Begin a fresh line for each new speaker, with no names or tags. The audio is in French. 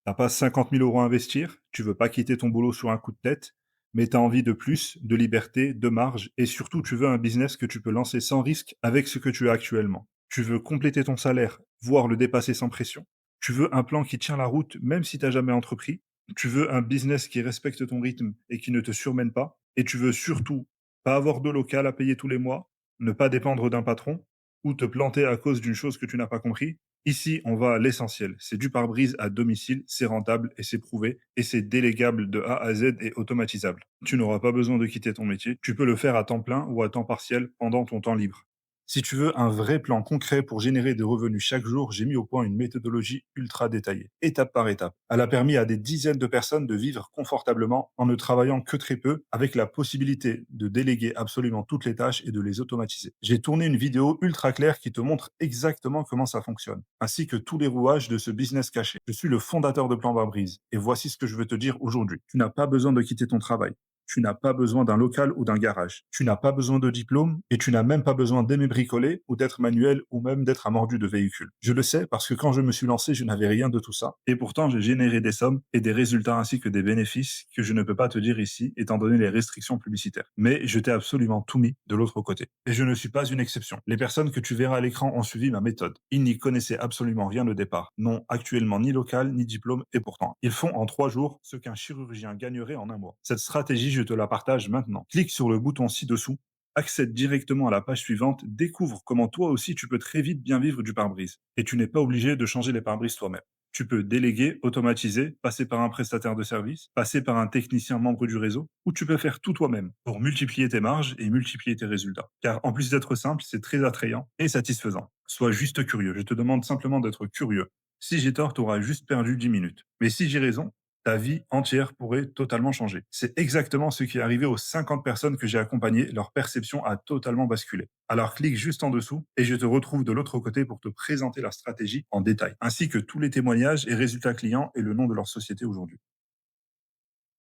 T'as pas 50 000 € à investir, tu veux pas quitter ton boulot sur un coup de tête, mais tu as envie de plus, de liberté, de marge et surtout tu veux un business que tu peux lancer sans risque avec ce que tu as actuellement. Tu veux compléter ton salaire, voire le dépasser sans pression. Tu veux un plan qui tient la route même si tu n'as jamais entrepris. Tu veux un business qui respecte ton rythme et qui ne te surmène pas. Et tu veux surtout pas avoir de local à payer tous les mois, ne pas dépendre d'un patron ou te planter à cause d'une chose que tu n'as pas compris. Ici, on va à l'essentiel. C'est du pare-brise à domicile, c'est rentable et c'est prouvé, et c'est délégable de A à Z et automatisable. Tu n'auras pas besoin de quitter ton métier, tu peux le faire à temps plein ou à temps partiel pendant ton temps libre. Si tu veux un vrai plan concret pour générer des revenus chaque jour, j'ai mis au point une méthodologie ultra détaillée, étape par étape. Elle a permis à des dizaines de personnes de vivre confortablement en ne travaillant que très peu, avec la possibilité de déléguer absolument toutes les tâches et de les automatiser. J'ai tourné une vidéo ultra claire qui te montre exactement comment ça fonctionne, ainsi que tous les rouages de ce business caché. Je suis le fondateur de Plan Barbrise, et voici ce que je veux te dire aujourd'hui. Tu n'as pas besoin de quitter ton travail. Tu n'as pas besoin d'un local ou d'un garage. Tu n'as pas besoin de diplôme et tu n'as même pas besoin d'aimer bricoler ou d'être manuel ou même d'être un mordu de véhicule. Je le sais parce que quand je me suis lancé, je n'avais rien de tout ça. Et pourtant, j'ai généré des sommes et des résultats ainsi que des bénéfices que je ne peux pas te dire ici étant donné les restrictions publicitaires. Mais je t'ai absolument tout mis de l'autre côté. Et je ne suis pas une exception. Les personnes que tu verras à l'écran ont suivi ma méthode. Ils n'y connaissaient absolument rien au départ. N'ont actuellement ni local ni diplôme et pourtant, ils font en 3 jours ce qu'un chirurgien gagnerait en un mois. Cette stratégie, je te la partage maintenant. Clique sur le bouton ci-dessous, accède directement à la page suivante, découvre comment toi aussi tu peux très vite bien vivre du pare-brise. Et tu n'es pas obligé de changer les pare-brises toi-même. Tu peux déléguer, automatiser, passer par un prestataire de service, passer par un technicien membre du réseau, ou tu peux faire tout toi-même pour multiplier tes marges et multiplier tes résultats. Car en plus d'être simple, c'est très attrayant et satisfaisant. Sois juste curieux. Je te demande simplement d'être curieux. Si j'ai tort, tu auras juste perdu 10 minutes. Mais si j'ai raison, ta vie entière pourrait totalement changer. C'est exactement ce qui est arrivé aux 50 personnes que j'ai accompagnées. Leur perception a totalement basculé. Alors clique juste en dessous et je te retrouve de l'autre côté pour te présenter la stratégie en détail, ainsi que tous les témoignages et résultats clients et le nom de leur société aujourd'hui.